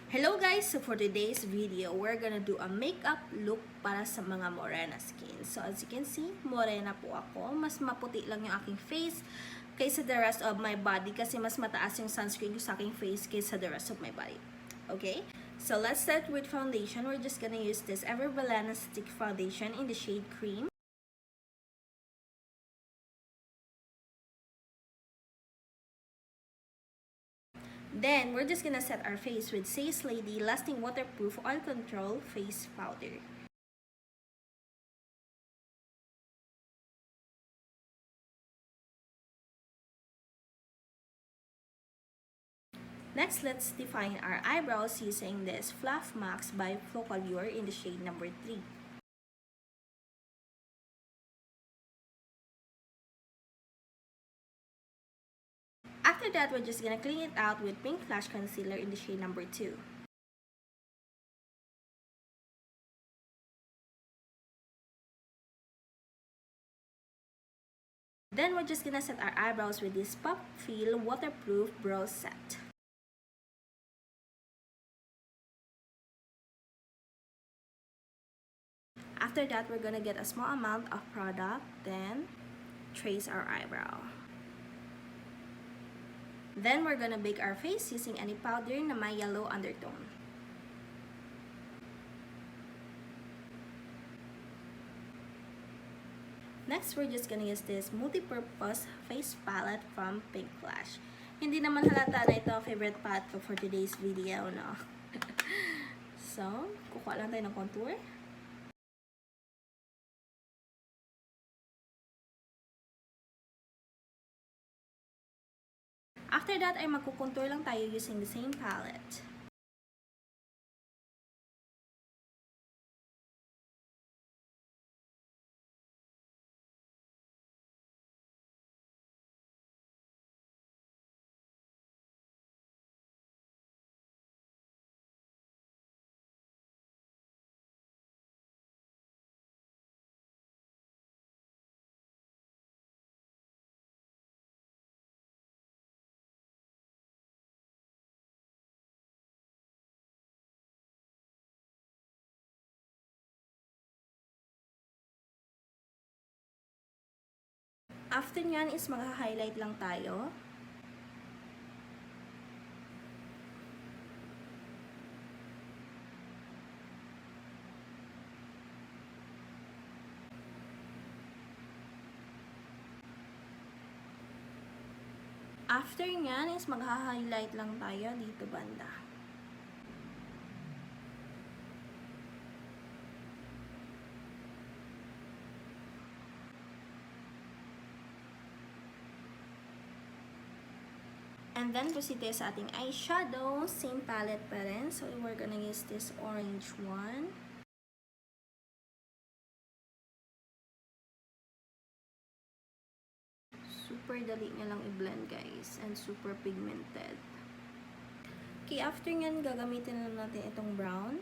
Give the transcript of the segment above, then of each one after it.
Hello guys! So for today's video, we're gonna do a makeup look para sa mga morena skin. So as you can see, morena po ako. Mas maputi lang yung aking face kaysa the rest of my body kasi mas mataas yung sunscreen ko sa aking face kaysa the rest of my body. Okay? So let's start with foundation. We're just gonna use this Everbalana Stick Foundation in the shade Cream. Then, we're just gonna set our face with Says Lady Lasting Waterproof Oil Control Face Powder. Next, let's define our eyebrows using this Fluff Max by Focal Viewer in the shade number 3. After that, we're just gonna clean it out with Pink Flash Concealer in the shade number 2. Then, we're just gonna set our eyebrows with this Pop Feel Waterproof Brow Set. After that, we're gonna get a small amount of product, then trace our eyebrow. Then, we're gonna bake our face using any powder na may yellow undertone. Next, we're just gonna use this multi-purpose face palette from Pink Flash. Hindi naman halata na ito favorite palette ko for today's video, no? So, kukuha lang tayo ng contour. After that, ay magkukontour lang tayo using the same palette. After nyan is mag-highlight lang tayo. After nyan is mag-highlight lang tayo dito banda. And then, proceed tayo sa ating eyeshadow. Same palette pa rin. So, we're gonna use this orange one. Super dali niya lang i-blend, guys. And super pigmented. Okay, after nyan, gagamitin na natin itong brown.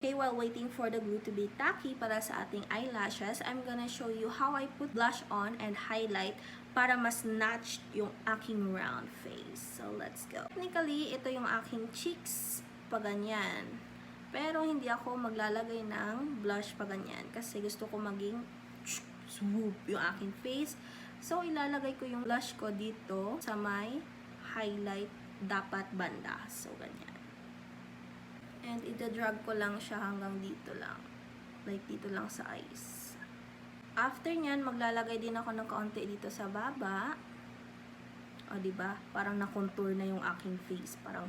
Okay, while waiting for the glue to be tacky para sa ating eyelashes, I'm gonna show you how I put blush on and highlight para mas notched yung aking round face. So, let's go. Technically, ito yung aking cheeks pa ganyan. Pero hindi ako maglalagay ng blush pa ganyan kasi gusto ko maging swoop yung aking face. So, ilalagay ko yung blush ko dito sa may highlight dapat banda. So, ganyan. And ida-drag ko lang siya hanggang dito lang. Like dito lang sa eyes. After nyan, maglalagay din ako ng kaunti dito sa baba. O, diba? Parang na-contour na yung aking face. Parang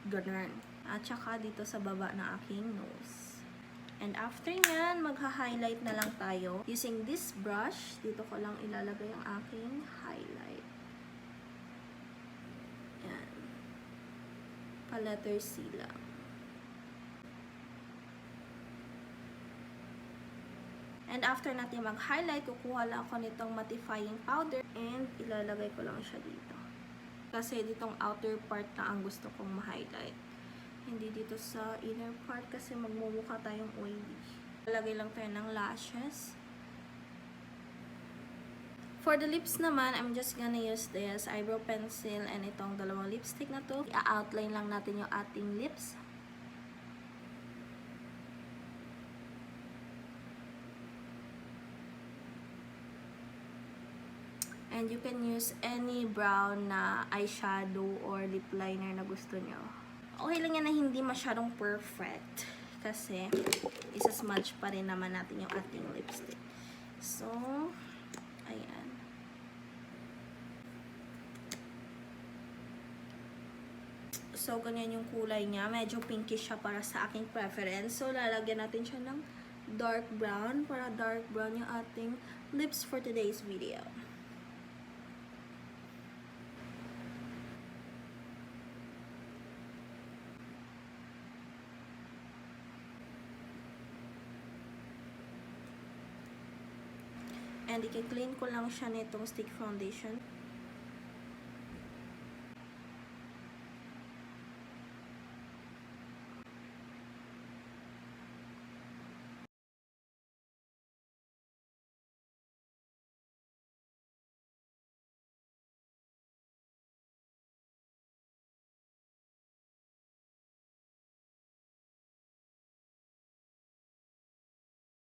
ganun. At saka dito sa baba ng aking nose. And after nyan, magha-highlight na lang tayo. Using this brush, dito ko lang ilalagay ang aking highlight. Yan. Pa-letter C lang. And after natin mag-highlight, kukuha lang ako nitong mattifying powder and ilalagay ko lang siya dito. Kasi ditong outer part na ang gusto kong ma-highlight. Hindi dito sa inner part kasi magmumukha tayong oily. Ilalagay lang tayo ng lashes. For the lips naman, I'm just gonna use this eyebrow pencil and itong dalawang lipstick na to. I-outline lang natin yung ating lips. And you can use any brown na eyeshadow or lip liner na gusto nyo. Okay lang yan na hindi masyadong perfect. Kasi, isa-smudge pa rin naman natin yung ating lipstick. So, ayan. So, ganyan yung kulay niya. Medyo pinkish siya para sa aking preference. So, lalagyan natin siya ng dark brown para dark brown yung ating lips for today's video. And i-clean ko lang siya nitong stick foundation.